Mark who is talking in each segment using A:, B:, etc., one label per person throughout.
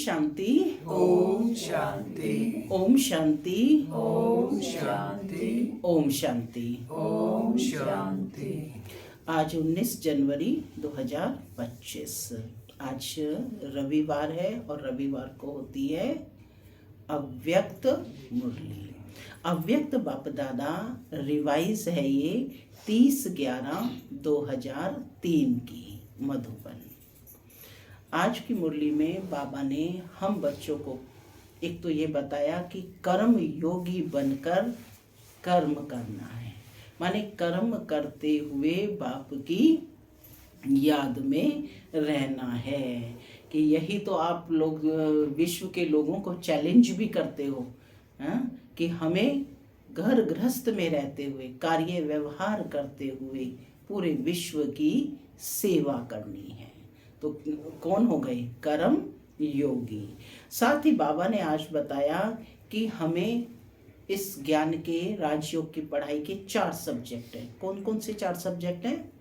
A: शांति।
B: ओम शांति।
A: ओम शांति।
B: ओम शांति।
A: ओम शांति।
B: ओम शांति।
A: आज 19 जनवरी 2025। आज रविवार है और रविवार को होती है अव्यक्त मुरली। अव्यक्त बाप दादा रिवाइज है ये 30/11/2003 की मधुबन। आज की मुरली में बाबा ने हम बच्चों को एक तो ये बताया कि कर्म योगी बनकर कर्म करना है, माने कर्म करते हुए बाप की याद में रहना है। कि यही तो आप लोग विश्व के लोगों को चैलेंज भी करते हो कि हमें घर गृहस्थ में रहते हुए कार्य व्यवहार करते हुए पूरे विश्व की सेवा करनी है। तो कौन हो गए? कर्म योगी। साथ ही बाबा ने आज बताया कि हमें इस ज्ञान के राजयोग की पढ़ाई के 4 सब्जेक्ट हैं। कौन कौन से 4 सब्जेक्ट हैं?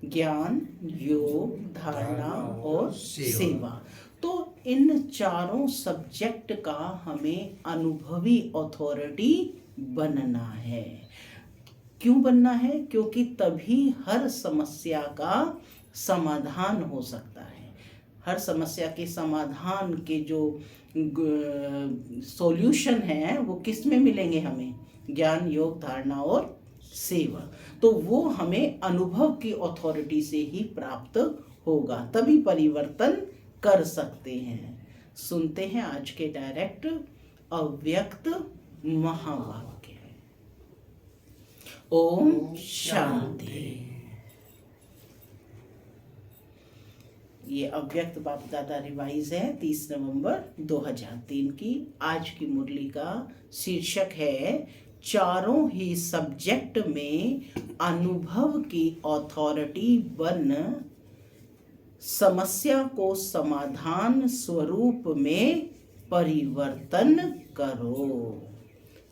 A: ज्ञान, योग, धारणा और सेवा। तो इन चारों सब्जेक्ट का हमें अनुभवी अथॉरिटी बनना है। क्यों बनना है? क्योंकि तभी हर समस्या का समाधान हो सकता है। हर समस्या के समाधान के जो सॉल्यूशन है वो किस में मिलेंगे हमें? ज्ञान, योग, धारणा और सेवा। तो वो हमें अनुभव की अथॉरिटी से ही प्राप्त होगा, तभी परिवर्तन कर सकते हैं। सुनते हैं आज के डायरेक्ट अव्यक्त महावाक्य। ओम शांति। ये अव्यक्त बाप दादा रिवाइज है 30 नवंबर 2003 की। आज की मुरली का शीर्षक है चारों ही सब्जेक्ट में अनुभव की अथॉरिटी बन समस्या को समाधान स्वरूप में परिवर्तन करो।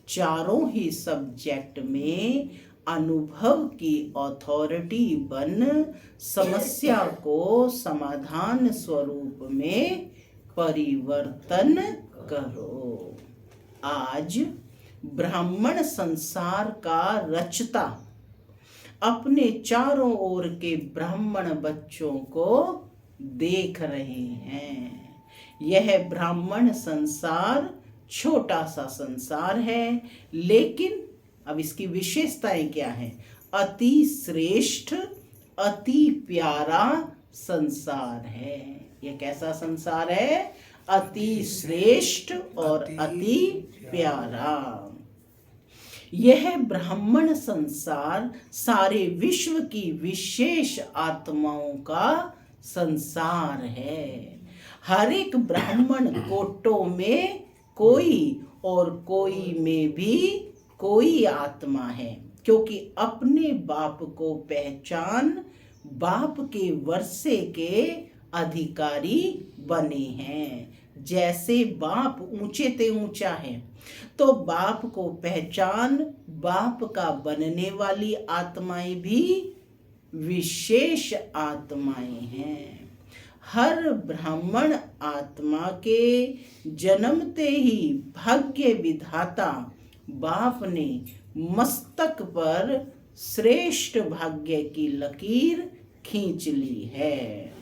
A: चारों ही सब्जेक्ट में अनुभव की अथॉरिटी बन समस्या को समाधान स्वरूप में परिवर्तन करो। आज ब्राह्मण संसार का रचता अपने चारों ओर के ब्राह्मण बच्चों को देख रहे हैं। यह ब्राह्मण संसार छोटा सा संसार है, लेकिन अब इसकी विशेषताएं क्या हैं? अति श्रेष्ठ, अति प्यारा संसार है। यह कैसा संसार है? अति श्रेष्ठ और अति प्यारा। यह ब्राह्मण संसार सारे विश्व की विशेष आत्माओं का संसार है। हर एक ब्राह्मण कोटों में कोई और कोई में भी कोई आत्मा है, क्योंकि अपने बाप को पहचान बाप के वर्षे के अधिकारी बने हैं। जैसे बाप ऊंचे ते ऊंचा है, तो बाप को पहचान बाप का बनने वाली आत्माएं भी विशेष आत्माएं हैं। हर ब्राह्मण आत्मा के जन्मते ही भाग्य विधाता बाप ने मस्तक पर श्रेष्ठ भाग्य की लकीर खींच ली है।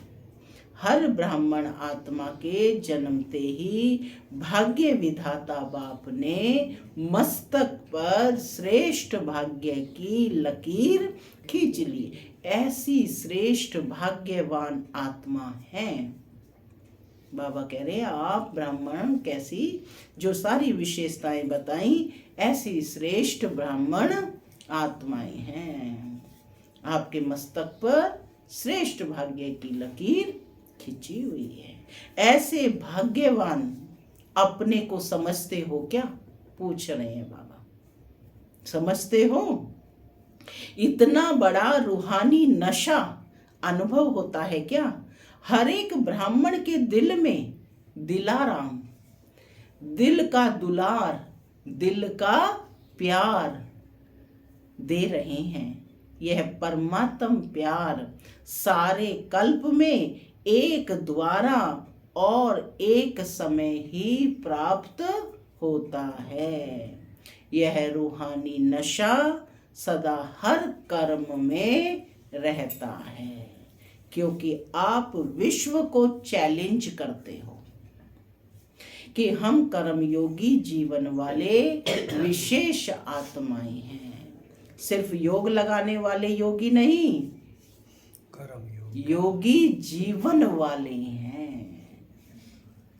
A: हर ब्राह्मण आत्मा के जन्मते ही भाग्य विधाता बाप ने मस्तक पर श्रेष्ठ भाग्य की लकीर खींच ली। ऐसी श्रेष्ठ भाग्यवान आत्मा है। बाबा कह रहे हैं आप ब्राह्मण कैसी, जो सारी विशेषताएं बताई, ऐसी श्रेष्ठ ब्राह्मण आत्माएं हैं। आपके मस्तक पर श्रेष्ठ भाग्य की लकीर खिंची हुई है। ऐसे भाग्यवान अपने को समझते हो क्या? पूछ रहे हैं बाबा। समझते हो? इतना बड़ा रूहानी नशा अनुभव होता है क्या? हर एक ब्राह्मण के दिल में दिलाराम, दिल का दुलार, दिल का प्यार दे रहे हैं। यह परमात्म प्यार सारे कल्प में एक द्वारा और एक समय ही प्राप्त होता है। यह रूहानी नशा सदा हर कर्म में रहता है, क्योंकि आप विश्व को चैलेंज करते हो कि हम कर्मयोगी जीवन वाले विशेष आत्माएं हैं। सिर्फ योग लगाने वाले योगी नहीं,
B: कर्म
A: योगी जीवन वाले हैं।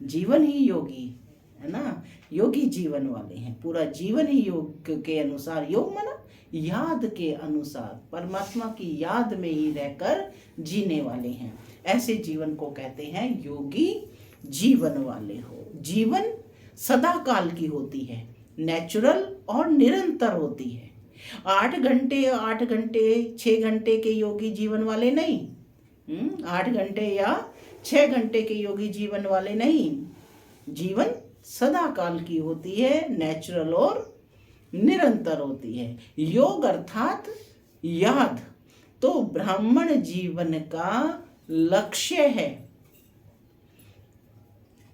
A: जीवन ही योगी है ना, योगी जीवन वाले हैं। पूरा जीवन ही योग के अनुसार, योग माना याद के अनुसार, परमात्मा की याद में ही रहकर जीने वाले हैं। ऐसे जीवन को कहते हैं योगी जीवन वाले हो। जीवन सदा काल की होती है, नेचुरल और निरंतर होती है। 8 घंटे 6 घंटे के योगी जीवन वाले नहीं, 8 घंटे या 6 घंटे के योगी जीवन वाले नहीं। जीवन सदा काल की होती है, नेचुरल और निरंतर होती है। योग अर्थात याद तो ब्राह्मण जीवन का लक्ष्य है।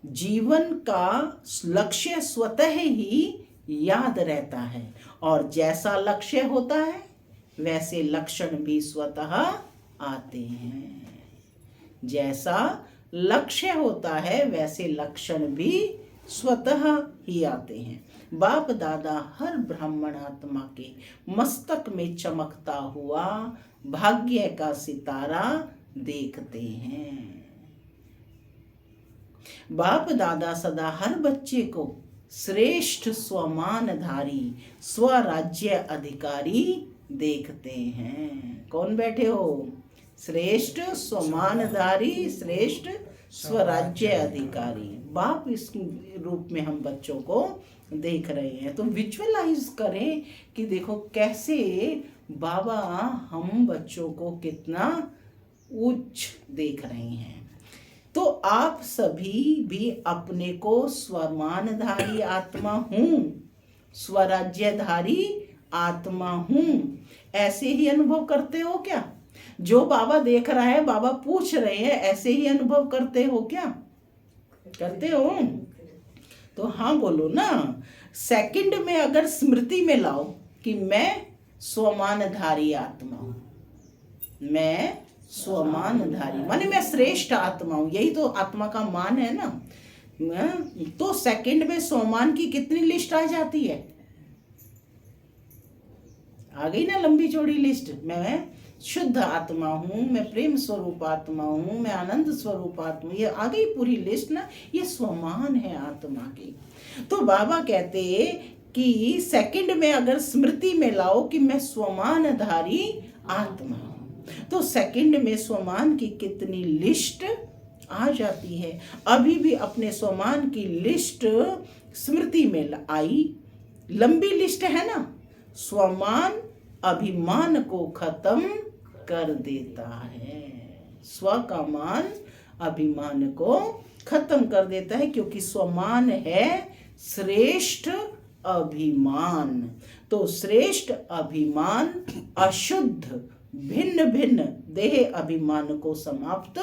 A: जीवन का लक्ष्य स्वतः ही याद रहता है, और जैसा लक्ष्य होता है वैसे लक्षण भी स्वतः आते हैं। जैसा लक्ष्य होता है वैसे लक्षण भी स्वतः ही आते हैं। बाप दादा हर ब्राह्मण आत्मा के मस्तक में चमकता हुआ भाग्य का सितारा देखते हैं। बाप दादा सदा हर बच्चे को श्रेष्ठ स्वमानधारी स्वराज्य अधिकारी देखते हैं। कौन बैठे हो? श्रेष्ठ स्वमानधारी, श्रेष्ठ स्वराज्य अधिकारी। बाप इस रूप में हम बच्चों को देख रहे हैं। तो विजुअलाइज करें कि देखो कैसे बाबा हम बच्चों को कितना उच्च देख रहे हैं। तो आप सभी भी अपने को स्वमानधारी आत्मा हूं, स्वराज्यधारी आत्मा हूं, ऐसे ही अनुभव करते हो क्या? जो बाबा देख रहा है, बाबा पूछ रहे हैं, ऐसे ही अनुभव करते हो क्या? करते हो? तो हाँ बोलो ना। सेकंड में अगर स्मृति में लाओ कि मैं स्वमानधारी आत्मा हूं, मैं स्वमानधारी माने मैं श्रेष्ठ आत्मा हूं, यही तो आत्मा का मान है ना। तो सेकंड में स्वमान की कितनी लिस्ट आ जाती है? आ गई ना लंबी चौड़ी लिस्ट। मैं शुद्ध आत्मा हूं, मैं प्रेम स्वरूप आत्मा हूं, मैं आनंद स्वरूप आत्मा, ये आ गई पूरी लिस्ट ना। ये स्वमान है आत्मा की। तो बाबा कहते कि सेकंड में अगर स्मृति में लाओ कि मैं स्वमानधारी आत्मा हूं, तो सेकंड में स्वमान की कितनी लिस्ट आ जाती है। अभी भी अपने स्वमान की लिस्ट स्मृति में आई, लंबी लिस्ट है ना। स्वमान अभिमान को खत्म कर देता है। स्व का मान अभिमान को खत्म कर देता है, क्योंकि स्वमान है श्रेष्ठ अभिमान। तो श्रेष्ठ अभिमान अशुद्ध भिन्न भिन्न देह अभिमान को समाप्त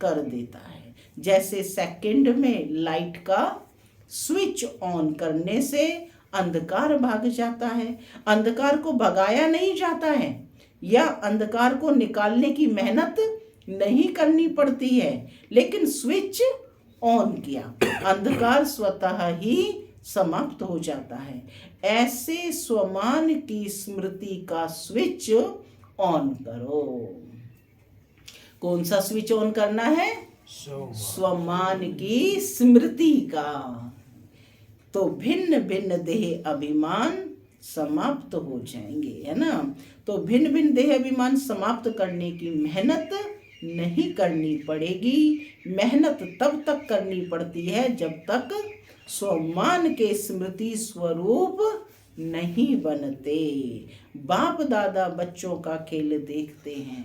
A: कर देता है। जैसे सेकंड में लाइट का स्विच ऑन करने से अंधकार भाग जाता है। अंधकार को भगाया नहीं जाता है या अंधकार को निकालने की मेहनत नहीं करनी पड़ती है, लेकिन स्विच ऑन किया, अंधकार स्वतः ही समाप्त हो जाता है। ऐसे स्वमान की स्मृति का स्विच ऑन करो। कौन सा स्विच ऑन करना है? स्वमान की स्मृति का। तो भिन्न भिन्न देह अभिमान समाप्त हो जाएंगे, है ना। तो भिन्न भिन्न देह अभिमान समाप्त करने की मेहनत नहीं करनी पड़ेगी। मेहनत तब तक करनी पड़ती है जब तक स्वमान के स्मृति स्वरूप नहीं बनते। बाप दादा बच्चों का खेल देखते हैं,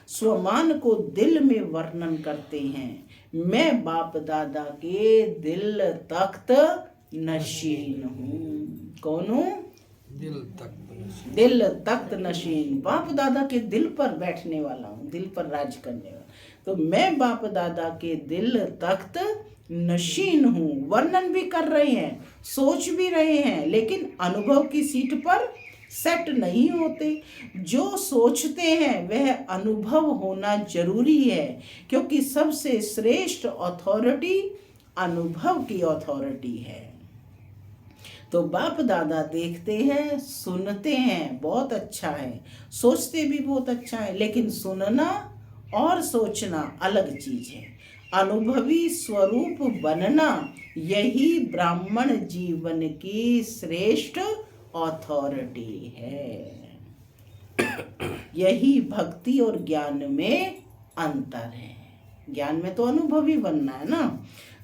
A: स्वमान को दिल में वर्णन करते हैं। मैं बाप दादा के दिल तख्त नशीन हूँ। कौन हूँ? दिल तख्त नशीन, बाप दादा के दिल पर बैठने वाला हूँ, दिल पर राज करने वाला। तो मैं बाप दादा के दिल तख्त नशीन हूँ, वर्णन भी कर रहे हैं, सोच भी रहे हैं, लेकिन अनुभव की सीट पर सेट नहीं होते। जो सोचते हैं वह अनुभव होना जरूरी है, क्योंकि सबसे श्रेष्ठ अथॉरिटी अनुभव की अथॉरिटी है। तो बाप दादा देखते हैं, सुनते हैं, बहुत अच्छा है, सोचते भी बहुत अच्छा है, लेकिन सुनना और सोचना अलग चीज है। अनुभवी स्वरूप बनना यही ब्राह्मण जीवन की श्रेष्ठ अथॉरिटी है। यही भक्ति और ज्ञान में अंतर है। ज्ञान में तो अनुभवी बनना है ना,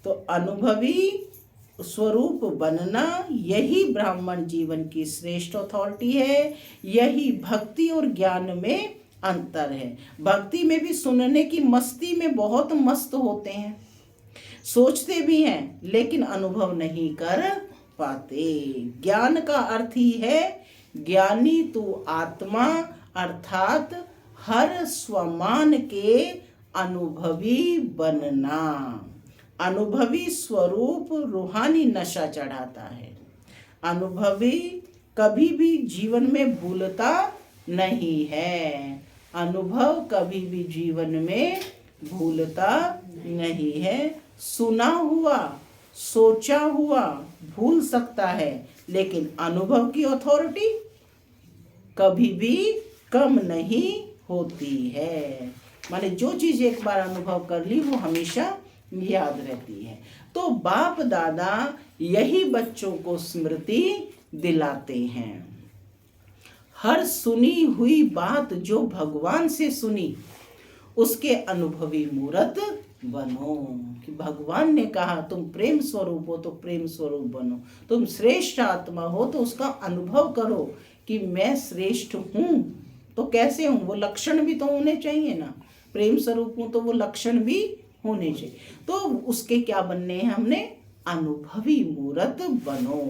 A: तो अनुभवी स्वरूप बनना यही ब्राह्मण जीवन की श्रेष्ठ अथॉरिटी है। यही भक्ति और ज्ञान में अंतर है। भक्ति में भी सुनने की मस्ती में बहुत मस्त होते हैं, सोचते भी हैं, लेकिन अनुभव नहीं कर पाते। ज्ञान का अर्थ ही है ज्ञानी तू आत्मा, अर्थात हर स्वमान के अनुभवी बनना। अनुभवी स्वरूप रूहानी नशा चढ़ाता है। अनुभवी कभी भी जीवन में भूलता नहीं है। अनुभव कभी भी जीवन में भूलता नहीं है। सुना हुआ, सोचा हुआ भूल सकता है, लेकिन अनुभव की अथॉरिटी कभी भी कम नहीं होती है। माने जो चीज एक बार अनुभव कर ली वो हमेशा याद रहती है। तो बाप दादा यही बच्चों को स्मृति दिलाते हैं। हर सुनी हुई बात जो भगवान से सुनी उसके अनुभवी मूर्त बनो। कि भगवान ने कहा तुम प्रेम स्वरूप हो तो प्रेम स्वरूप बनो, तुम श्रेष्ठ आत्मा हो तो उसका अनुभव करो कि मैं श्रेष्ठ हूँ। तो कैसे हूँ, वो लक्षण भी तो होने चाहिए ना। प्रेम स्वरूप हूँ तो वो लक्षण भी होने चाहिए। तो उसके क्या बनने हैं, हमने अनुभवी मूर्त बनो।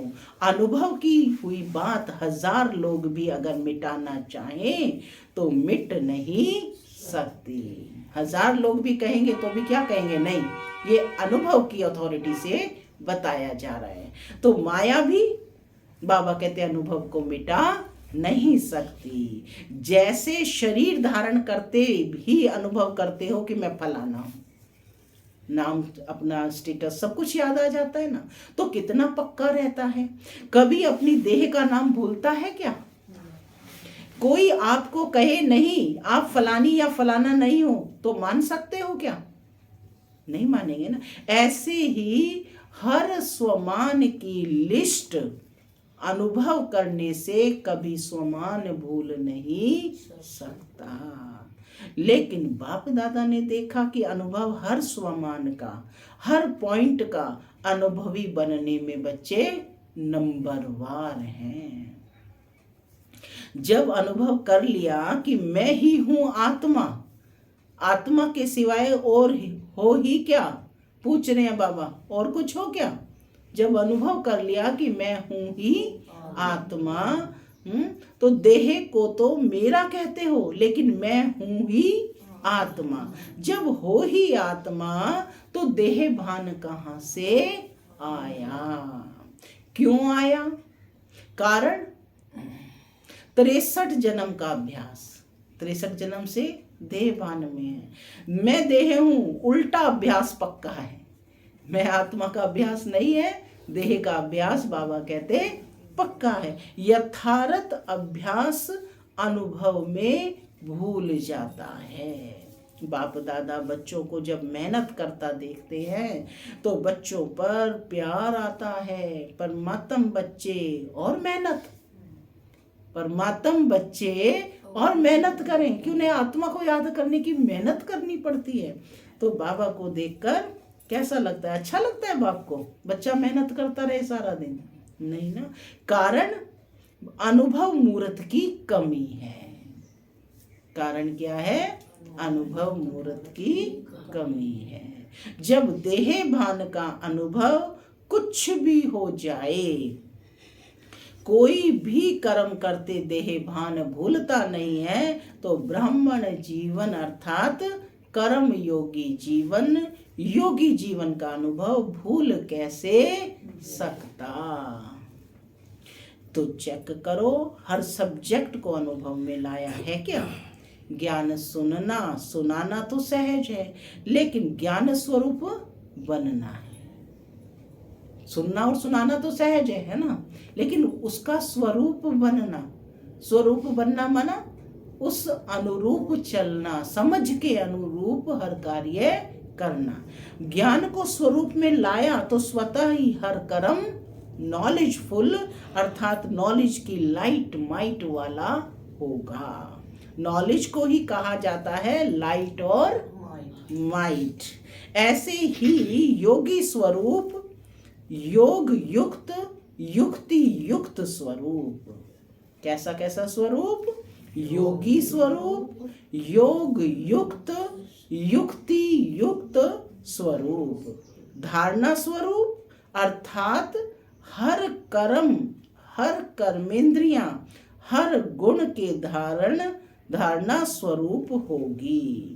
A: अनुभव की हुई बात 1000 लोग भी अगर मिटाना चाहें तो मिट नहीं सकती। 1000 लोग भी कहेंगे तो भी क्या कहेंगे, नहीं, ये अनुभव की अथॉरिटी से बताया जा रहा है। तो माया भी बाबा कहते हैं अनुभव को मिटा नहीं सकती। जैसे शरीर धारण करते भी अनुभव करते हो कि मैं फलाना हूं, नाम, अपना स्टेटस, सब कुछ याद आ जाता है ना, तो कितना पक्का रहता है। कभी अपनी देह का नाम भूलता है क्या? कोई आपको कहे नहीं आप फलानी या फलाना नहीं हो तो मान सकते हो क्या? नहीं मानेंगे ना। ऐसे ही हर स्वमान की लिस्ट अनुभव करने से कभी स्वमान भूल नहीं सकता। लेकिन बाप दादा ने देखा कि अनुभव हर स्वमान का, हर पॉइंट का अनुभवी बनने में बच्चे नंबरवार हैं। जब अनुभव कर लिया कि मैं ही हूं आत्मा, आत्मा के सिवाय और हो ही क्या, पूछ रहे हैं बाबा, और कुछ हो क्या? जब अनुभव कर लिया कि मैं हूं ही आत्मा, तो देह को तो मेरा कहते हो, लेकिन मैं हूं ही आत्मा। जब हो ही आत्मा तो देह भान कहां से आया? क्यों आया? कारण 63 जन्म का अभ्यास, 63 जन्म से देह भान में है। मैं देह हूं, उल्टा अभ्यास पक्का है। मैं आत्मा का अभ्यास नहीं है, देह का अभ्यास बाबा कहते पक्का है। यथार्थ अभ्यास अनुभव में भूल जाता है। बाप दादा बच्चों को जब मेहनत करता देखते हैं तो बच्चों पर प्यार आता है। परमात्म बच्चे और मेहनत, परमात्म बच्चे और मेहनत करें, क्यों नहीं? आत्मा को याद करने की मेहनत करनी पड़ती है। तो बाबा को देखकर कैसा लगता है? अच्छा लगता है बाप को बच्चा मेहनत करता रहे सारा दिन? नहीं ना। कारण अनुभव मूर्त की कमी है। कारण क्या है? अनुभव मूर्त की कमी है। जब देह भान का अनुभव कुछ भी हो जाए, कोई भी कर्म करते देह भान भूलता नहीं है, तो ब्राह्मण जीवन अर्थात कर्म योगी जीवन का अनुभव भूल कैसे सकता। तो चेक करो, हर सब्जेक्ट को अनुभव में लाया है क्या? ज्ञान सुनाना तो सहज है, लेकिन ज्ञान स्वरूप बनना है। सुनना और सुनाना तो सहज है ना, लेकिन उसका स्वरूप बनना माना उस अनुरूप चलना, समझ के अनुरूप हर कार्य करना। ज्ञान को स्वरूप में लाया तो स्वतः ही हर कर्म नॉलेजफुल अर्थात नॉलेज की लाइट माइट वाला होगा। नॉलेज को ही कहा जाता है लाइट और माइट। ऐसे ही योगी स्वरूप योग युक्त युक्ति युक्त स्वरूप। कैसा स्वरूप? योगी स्वरूप, योग युक्त युक्ति युक्त स्वरूप, धारणा स्वरूप अर्थात हर कर्मेंद्रियां हर गुण के धारणा स्वरूप होगी।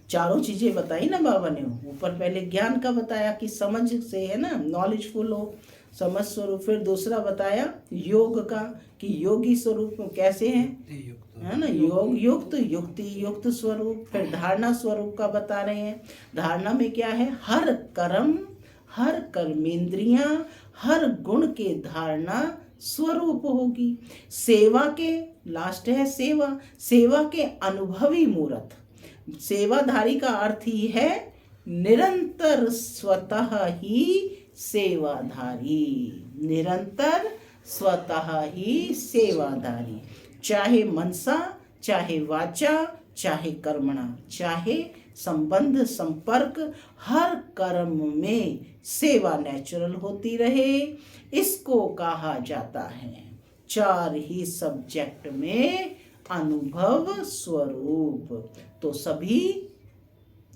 A: चारों चीजें बताई ना बाबा ने। ऊपर पहले ज्ञान का बताया कि समझ से है ना, नॉलेजफुल हो, समझ स्वरूप। फिर दूसरा बताया योग का कि योगी स्वरूप कैसे है ना, योग युक्त युक्ति युक्त स्वरूप। फिर धारणा स्वरूप का बता रहे हैं। धारणा में क्या है? हर कर्मेंद्रियां हर गुण के धारणा स्वरूप होगी। सेवा के लास्ट है सेवा के अनुभवी मूर्त। सेवाधारी का अर्थ ही है निरंतर स्वतः ही सेवाधारी, निरंतर स्वतः ही सेवाधारी, चाहे मनसा, चाहे वाचा, चाहे कर्मणा, चाहे संबंध संपर्क, हर कर्म में सेवा नेचुरल होती रहे, इसको कहा जाता है चार ही सब्जेक्ट में अनुभव स्वरूप। तो सभी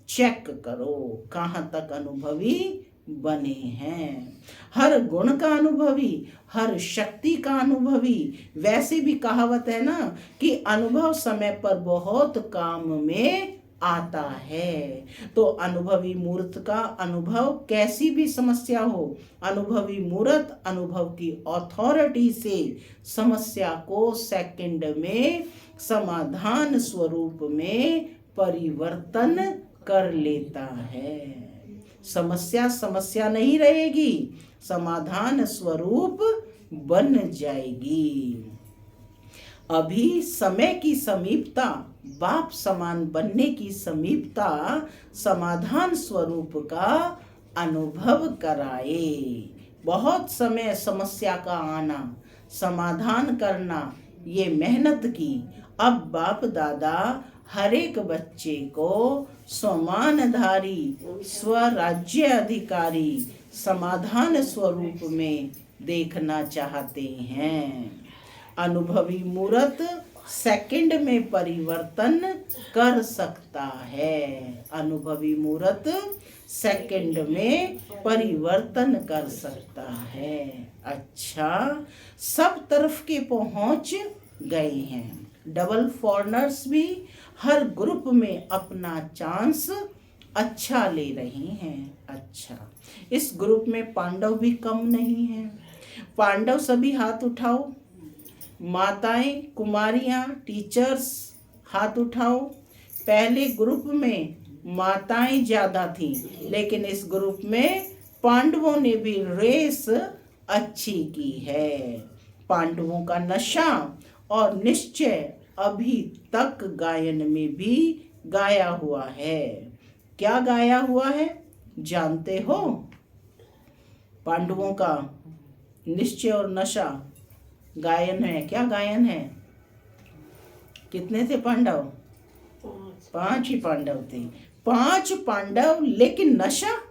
A: चेक करो कहाँ तक अनुभवी बने हैं। हर गुण का अनुभवी, हर शक्ति का अनुभवी। वैसे भी कहावत है ना कि अनुभव समय पर बहुत काम में आता है। तो अनुभवी मूर्त का अनुभव कैसी भी समस्या हो, अनुभवी मूर्त अनुभव की अथॉरिटी से समस्या को सेकंड में समाधान स्वरूप में परिवर्तन कर लेता है। समस्या नहीं रहेगी, समाधान स्वरूप बन जाएगी। अभी समय की समीपता, बाप समान बनने की समीपता समाधान स्वरूप का अनुभव कराए। बहुत समय समस्या का आना, समाधान करना, ये मेहनत की। अब बाप दादा हर एक बच्चे को स्वमानधारी, स्वराज्य अधिकारी, समाधान स्वरूप में देखना चाहते हैं। अनुभवी मूर्त सेकंड में परिवर्तन कर सकता है। अनुभवी मूर्त सेकंड में परिवर्तन कर सकता है। अच्छा, सब तरफ के पहुंच गए हैं। डबल फॉरनर्स भी हर ग्रुप में अपना चांस अच्छा ले रहे हैं। अच्छा, इस ग्रुप में पांडव भी कम नहीं हैं। पांडव सभी हाथ उठाओ, माताएं, कुमारियां, टीचर्स हाथ उठाओ। पहले ग्रुप में माताएं ज्यादा थीं, लेकिन इस ग्रुप में पांडवों ने भी रेस अच्छी की है। पांडवों का नशा और निश्चय अभी तक गायन में भी गाया हुआ है। क्या गाया हुआ है जानते हो? पांडवों का निश्चय और नशा गायन है। क्या गायन है? कितने थे पांडव? 5 ही पांडव थे। 5 पांडव, लेकिन नशा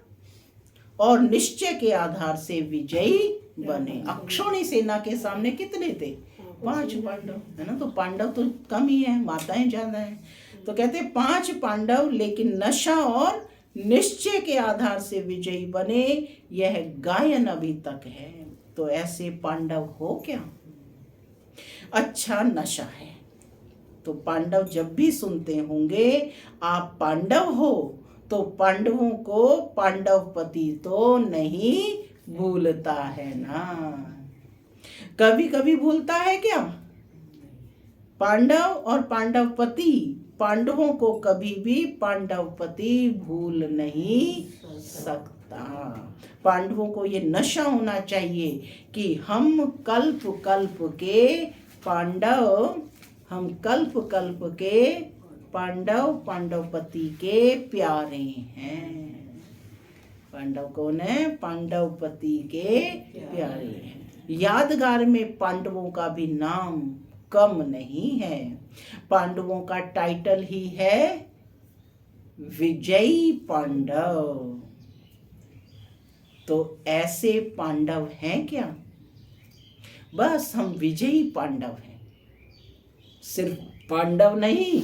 A: और निश्चय के आधार से विजयी बने। अक्षौणी सेना के सामने कितने थे? 5 पांडव, है ना। तो पांडव तो कम ही है, माताएं ज्यादा हैं। तो कहते 5 पांडव, लेकिन नशा और निश्चय के आधार से विजयी बने। यह गायन अभी तक है। तो ऐसे पांडव हो क्या? अच्छा, नशा है, तो पांडव जब भी सुनते होंगे आप पांडव हो, तो पांडवों को पांडवपति तो नहीं भूलता है ना। कभी कभी भूलता है क्या? पांडव और पांडवपति, पांडवों को कभी भी पांडवपति भूल नहीं सकता। पांडवों को ये नशा होना चाहिए कि हम कल्प कल्प के पांडव, हम कल्प कल्प के पांडव पांडवपति के प्यारे हैं। पांडव कौन है? पांडवपति के प्यारे हैं। यादगार में पांडवों का भी नाम कम नहीं है। पांडवों का टाइटल ही है विजयी पांडव। तो ऐसे पांडव हैं क्या? बस हम विजयी पांडव हैं, सिर्फ पांडव नहीं,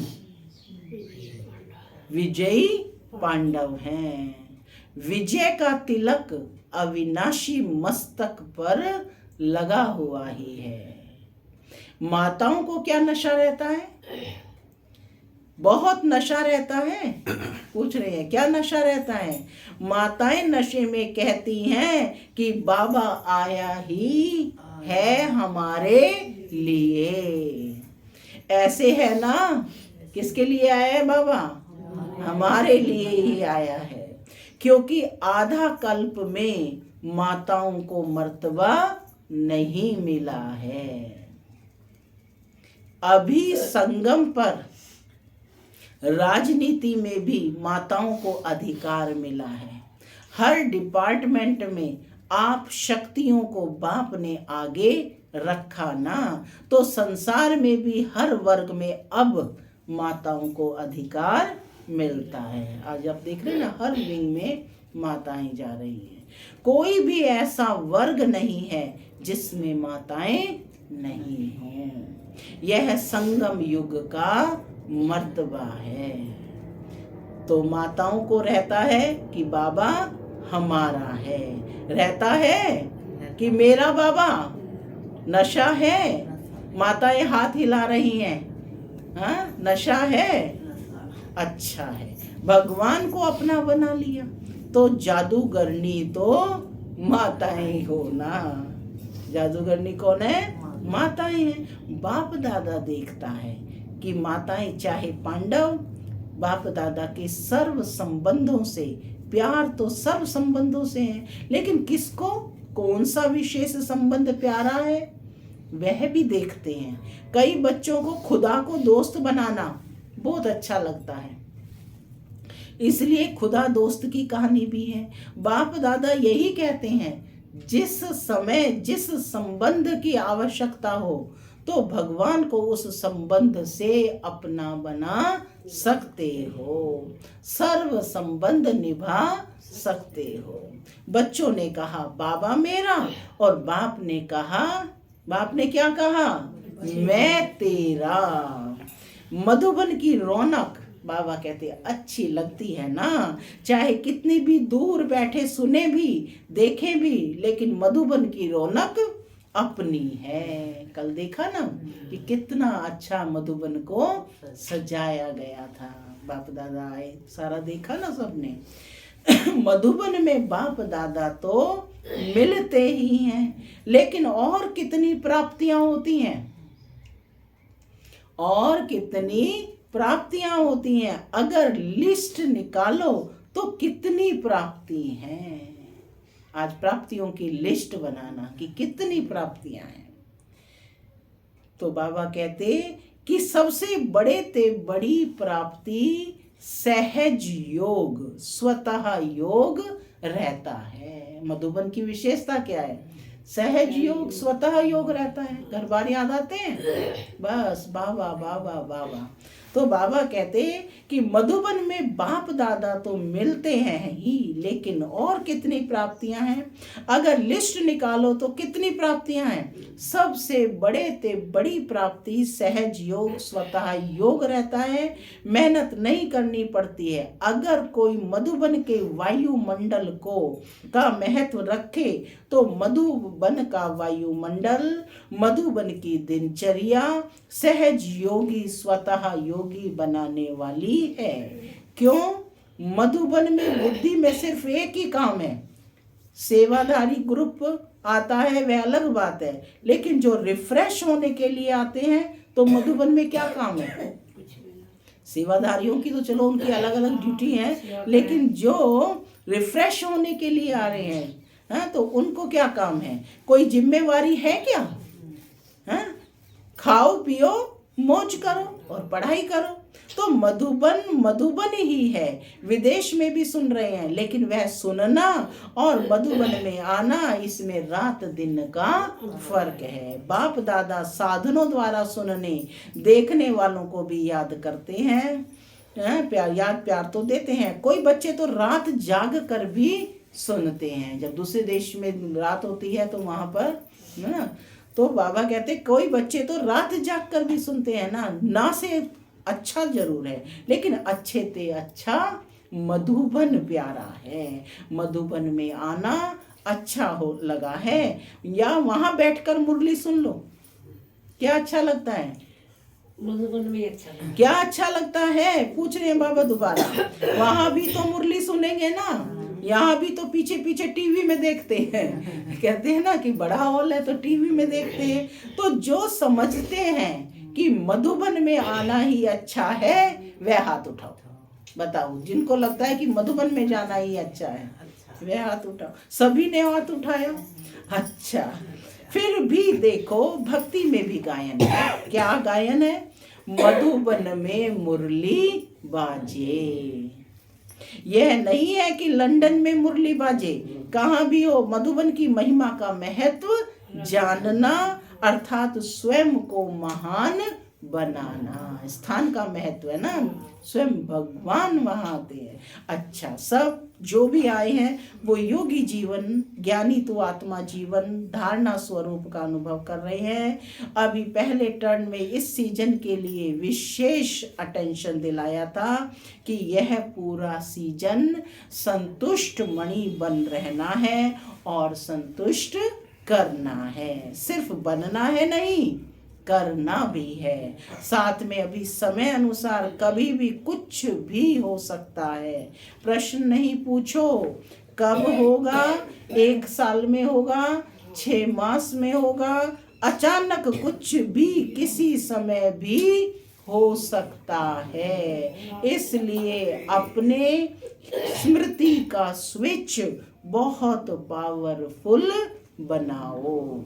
A: विजयी पांडव हैं। विजय का तिलक अविनाशी मस्तक पर लगा हुआ ही है। माताओं को क्या नशा रहता है? बहुत नशा रहता है। पूछ रहे हैं क्या नशा रहता है? माताएं नशे में कहती हैं कि बाबा आया ही है हमारे लिए। ऐसे है ना? किसके लिए आया है बाबा? हमारे लिए ही आया है, क्योंकि आधा कल्प में माताओं को मर्तबा नहीं मिला है। अभी संगम पर राजनीति में भी माताओं को अधिकार मिला है। हर डिपार्टमेंट में आप शक्तियों को बाप ने आगे रखा ना, तो संसार में भी हर वर्ग में अब माताओं को अधिकार मिलता है। आज आप देख रहे हैं ना, हर विंग में माताएं जा रही हैं। कोई भी ऐसा वर्ग नहीं है जिसमें माताएं नहीं हों। यह संगम युग का मर्तबा है। तो माताओं को रहता है कि बाबा हमारा है, रहता है कि मेरा बाबा। नशा है? माताएं हाथ हिला रही हैं, हाँ नशा है, अच्छा है। भगवान को अपना बना लिया तो जादूगरनी तो माताएं हो ना। जादूगरनी कौन है? माताएं हैं। बाप दादा देखता है कि माताएं चाहे पांडव, बाप दादा के सर्व संबंधों से प्यार तो सर्व संबंधों से है, लेकिन किसको कौन सा विशेष संबंध प्यारा है वह भी देखते हैं। कई बच्चों को खुदा को दोस्त बनाना बहुत अच्छा लगता है, इसलिए खुदा दोस्त की कहानी भी है। बाप दादा यही कहते हैं, जिस समय जिस संबंध की आवश्यकता हो तो भगवान को उस संबंध से अपना बना सकते हो, सर्व संबंध निभा सकते हो। बच्चों ने कहा बाबा मेरा, और बाप ने कहा, बाप ने क्या कहा? मैं तेरा। मधुबन की रौनक बाबा कहते अच्छी लगती है ना, चाहे कितनी भी दूर बैठे सुने भी देखे भी, लेकिन मधुबन की रौनक अपनी है। कल देखा ना कि कितना अच्छा मधुबन को सजाया गया था। बाप दादा आए, सारा देखा ना सबने। मधुबन में बाप दादा तो मिलते ही हैं, लेकिन और कितनी प्राप्तियां होती हैं, और कितनी प्राप्तियां होती हैं। अगर लिस्ट निकालो तो कितनी प्राप्ति हैं। आज प्राप्तियों की लिस्ट बनाना कि कितनी प्राप्तियां हैं। तो बाबा कहते कि सबसे बड़े ते बड़ी प्राप्ति सहज योग, स्वतः योग रहता है। मधुबन की विशेषता क्या है? सहज योग, स्वतः योग रहता है। घर बार याद आते हैं, बस बाबा बाबा बाबा। तो तो बाबा कहते कि मधुबन में बाप दादा तो मिलते हैं ही, लेकिन और कितनी प्राप्तियां हैं। अगर लिस्ट निकालो तो कितनी प्राप्तियां हैं। सबसे बड़े ते बड़ी प्राप्ति सहज योग, स्वतः योग रहता है, मेहनत नहीं करनी पड़ती है। अगर कोई मधुबन के वायुमंडल को का महत्व रखे तो मधुबन का वायुमंडल, मधुबन की दिनचर्या सहज योगी, स्वतः योगी बनाने वाली है। क्यों? मधुबन में बुद्धि में सिर्फ एक ही काम है। सेवाधारी ग्रुप आता है वह अलग बात है, लेकिन जो रिफ्रेश होने के लिए आते हैं तो मधुबन में क्या काम है। सेवाधारियों की तो चलो उनकी अलग अलग ड्यूटी है, लेकिन जो रिफ्रेश होने के लिए आ रहे हैं, हाँ, तो उनको क्या काम है। कोई जिम्मेवारी है क्या? हाँ, खाओ पियो मौज करो और पढ़ाई करो। तो मधुबन मधुबन ही है। विदेश में भी सुन रहे हैं, लेकिन वह सुनना और मधुबन में आना, इसमें रात दिन का फर्क है। बाप दादा साधनों द्वारा सुनने देखने वालों को भी याद करते हैं, प्यार तो देते हैं। कोई बच्चे तो रात जाग कर भी सुनते हैं। जब दूसरे देश में रात होती है तो वहां पर ना, तो बाबा कहते कोई बच्चे तो रात जाग कर भी सुनते हैं ना से अच्छा जरूर है, लेकिन अच्छे ते अच्छा मधुबन प्यारा है। मधुबन में आना अच्छा हो लगा है, या वहां बैठकर मुरली सुन लो, क्या अच्छा लगता है?
C: मधुबन में अच्छा लगता है।
A: क्या अच्छा लगता है? पूछ रहे हैं बाबा दोबारा। वहां भी तो मुरली सुनेंगे ना, यहाँ भी तो पीछे पीछे टीवी में देखते हैं। कहते हैं ना कि बड़ा हॉल है तो टीवी में देखते हैं। तो जो समझते हैं कि मधुबन में आना ही अच्छा है वह हाथ उठाओ। बताओ, जिनको लगता है कि मधुबन में जाना ही अच्छा है वह हाथ उठाओ। सभी ने हाथ उठाया। अच्छा, फिर भी देखो भक्ति में भी गायन है। क्या गायन है? मधुबन में मुरली बाजे। यह नहीं है कि लंदन में मुरली बाजे, कहाँ भी हो। मधुबन की महिमा का महत्व जानना अर्थात स्वयं को महान बनाना। स्थान का महत्व है ना, स्वयं भगवान वहां आते हैं। अच्छा, सब जो भी आए हैं वो योगी जीवन, ज्ञानी तो आत्मा जीवन, धारणा स्वरूप का अनुभव कर रहे हैं। अभी पहले टर्न में इस सीजन के लिए विशेष अटेंशन दिलाया था कि यह पूरा सीजन संतुष्ट मणि बन रहना है और संतुष्ट करना है। सिर्फ बनना है नहीं, करना भी है साथ में। अभी समय अनुसार कभी भी कुछ भी हो सकता है। प्रश्न नहीं पूछो कब होगा, 1 साल में होगा, 6 मास में होगा, अचानक कुछ भी किसी समय भी हो सकता है। इसलिए अपने स्मृति का स्विच बहुत पावरफुल बनाओ।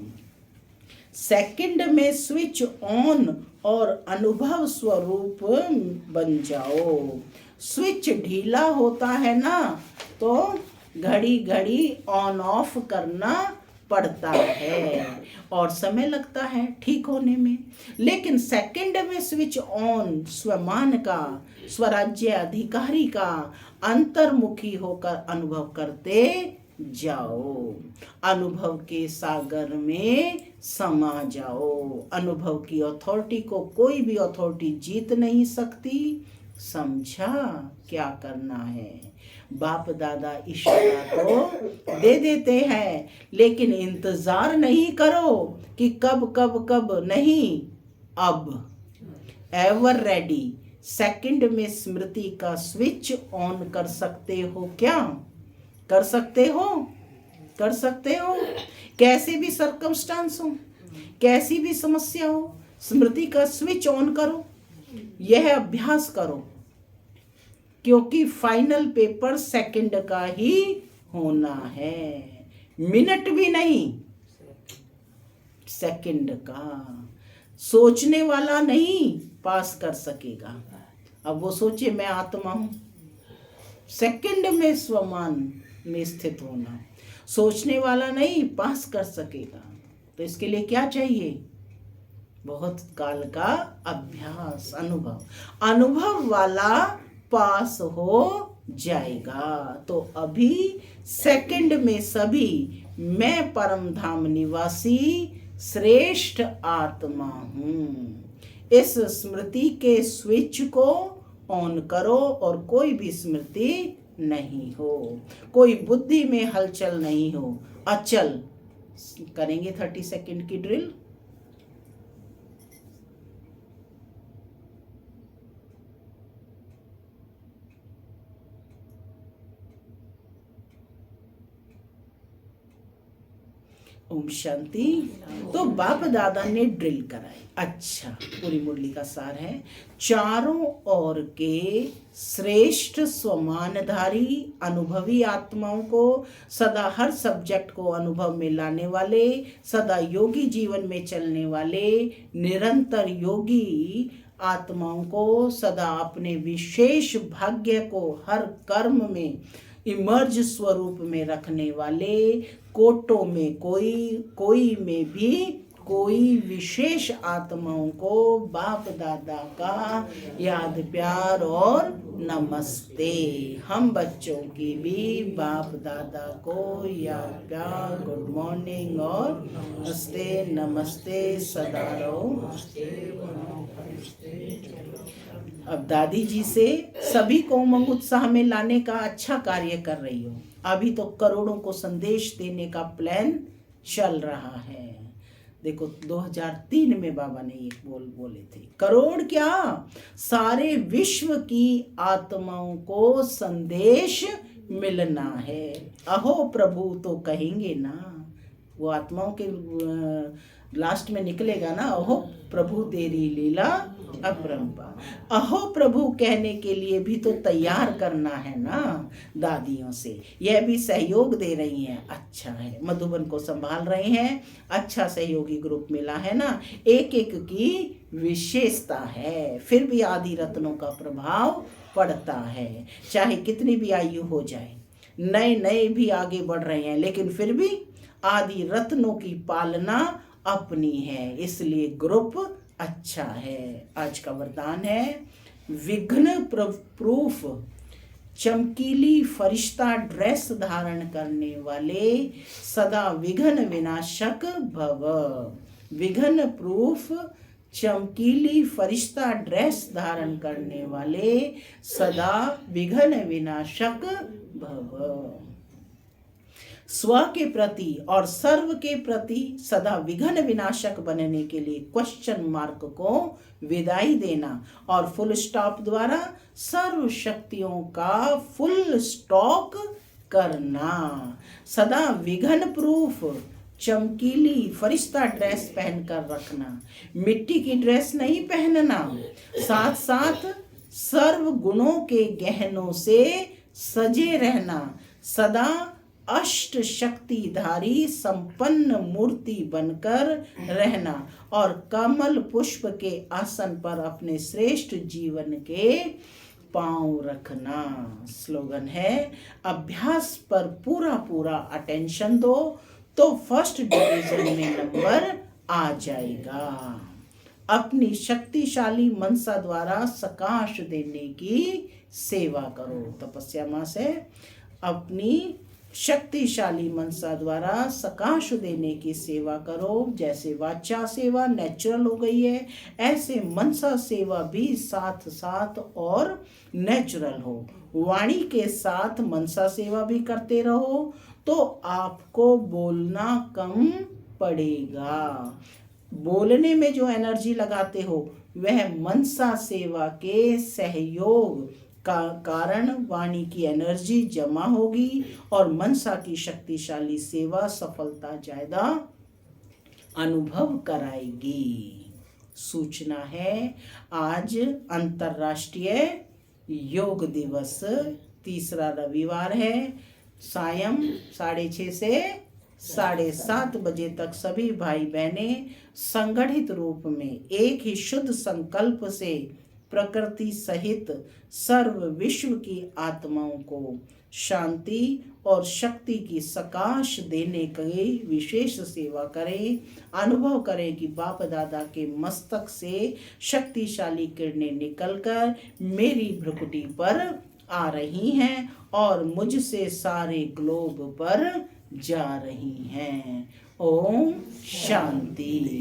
A: सेकंड में स्विच ऑन और अनुभव स्वरूप बन जाओ। स्विच ढीला होता है ना, तो घड़ी घड़ी ऑन ऑफ करना पड़ता है और समय लगता है ठीक होने में। लेकिन सेकंड में स्विच ऑन स्वमान का, स्वराज्य अधिकारी का अंतर्मुखी होकर अनुभव करते जाओ। अनुभव के सागर में समा जाओ। अनुभव की अथॉरिटी को कोई भी अथॉरिटी जीत नहीं सकती। समझा क्या करना है? बाप दादा इशारा तो दे देते हैं, लेकिन इंतजार नहीं करो कि कब कब कब नहीं, अब एवर रेडी। सेकंड में स्मृति का स्विच ऑन कर सकते हो क्या? कर सकते हो? कर सकते हो। कैसे भी सर्कमस्टांस हो, कैसी भी समस्या हो, स्मृति का स्विच ऑन करो। यह अभ्यास करो, क्योंकि फाइनल पेपर सेकंड का ही होना है, मिनट भी नहीं, सेकंड का। सोचने वाला नहीं पास कर सकेगा। अब वो सोचे मैं आत्मा हूं, सेकंड में स्वमान में स्थित होना। सोचने वाला नहीं पास कर सकेगा। तो इसके लिए क्या चाहिए? बहुत काल का अभ्यास, अनुभव वाला पास हो जाएगा। तो अभी सेकंड में सभी मैं परम धाम निवासी श्रेष्ठ आत्मा हूँ। इस स्मृति के स्विच को ऑन करो और कोई भी स्मृति नहीं हो, कोई बुद्धि में हलचल नहीं हो, अचल। करेंगे 30 सेकंड की ड्रिल। ओम शांति। तो बाप दादा ने ड्रिल कराई। अच्छा, पूरी मुरली का सार है, चारों ओर के श्रेष्ठ स्वमानधारी अनुभवी आत्माओं को, सदा हर सब्जेक्ट को अनुभव में लाने वाले, सदा योगी जीवन में चलने वाले निरंतर योगी आत्माओं को, सदा अपने विशेष भाग्य को हर कर्म में इमर्ज स्वरूप में रखने वाले, कोटों में कोई में भी कोई विशेष आत्माओं को बाप दादा का याद प्यार और नमस्ते। हम बच्चों की भी बाप दादा को याद प्यार, गुड मॉर्निंग और नमस्ते। नमस्ते सदा रहो। अब दादी जी से सभी को उमंग उत्साह में लाने का अच्छा कार्य कर रही हो। अभी तो करोड़ों को संदेश देने का प्लान चल रहा है। देखो 2003 में बाबा ने ये बोले थे, करोड़ क्या, सारे विश्व की आत्माओं को संदेश मिलना है। अहो प्रभु तो कहेंगे ना, वो आत्माओं के लास्ट में निकलेगा ना, अहो प्रभु तेरी लीला अपरंपार। अहो प्रभु कहने के लिए भी तो तैयार करना है ना दादियों से। यह भी सहयोग दे रही हैं, अच्छा है, मधुबन को संभाल रहे हैं, अच्छा सहयोगी ग्रुप मिला है ना। एक एक की विशेषता है, फिर भी आदि रत्नों का प्रभाव पड़ता है। चाहे कितनी भी आयु हो जाए, नए नए भी आगे बढ़ रहे हैं, लेकिन फिर भी आदि रत्नों की पालना अपनी है, इसलिए ग्रुप अच्छा है। आज का वरदान है, विघ्न प्रूफ चमकीली फरिश्ता ड्रेस धारण करने वाले सदा विघ्न विनाशक भव। विघ्न प्रूफ चमकीली फरिश्ता ड्रेस धारण करने वाले सदा विघ्न विनाशक भव। स्व के प्रति और सर्व के प्रति सदा विघ्न विनाशक बनने के लिए क्वेश्चन मार्क को विदाई देना और फुल स्टॉप द्वारा सर्व शक्तियों का फुल स्टॉक करना। सदा विघ्न प्रूफ चमकीली फरिश्ता ड्रेस पहनकर रखना, मिट्टी की ड्रेस नहीं पहनना। साथ साथ सर्व गुणों के गहनों से सजे रहना, सदा अष्ट शक्तिधारी संपन्न मूर्ति बनकर रहना और कमल पुष्प के आसन पर अपने श्रेष्ठ जीवन के पांव रखना। स्लोगन है, अभ्यास पर पूरा पूरा अटेंशन दो तो फर्स्ट डिवीजन में नंबर आ जाएगा। अपनी शक्तिशाली मनसा द्वारा सकाश देने की सेवा करो। तपस्या मास है, अपनी शक्तिशाली मनसा द्वारा सकाश देने की सेवा करो। जैसे वाचा सेवा नेचुरल हो गई है, ऐसे मनसा सेवा भी साथ साथ और नेचुरल हो। वाणी के साथ मनसा सेवा भी करते रहो तो आपको बोलना कम पड़ेगा। बोलने में जो एनर्जी लगाते हो वह मनसा सेवा के सहयोग का कारण वाणी की एनर्जी जमा होगी और मनसा की शक्तिशाली सेवा सफलता ज्यादा अनुभव कराएगी। सूचना है, आज अंतर्राष्ट्रीय योग दिवस, तीसरा रविवार है। सायं 6:30 से 7:30 बजे तक सभी भाई बहनें संगठित रूप में एक ही शुद्ध संकल्प से प्रकृति सहित सर्व विश्व की आत्माओं को शांति और शक्ति की सकाश देने की विशेष सेवा करें। अनुभव करें कि बाप दादा के मस्तक से शक्तिशाली किरणें निकलकर मेरी भ्रुकुटी पर आ रही हैं और मुझसे सारे ग्लोब पर जा रही हैं। ओम शांति।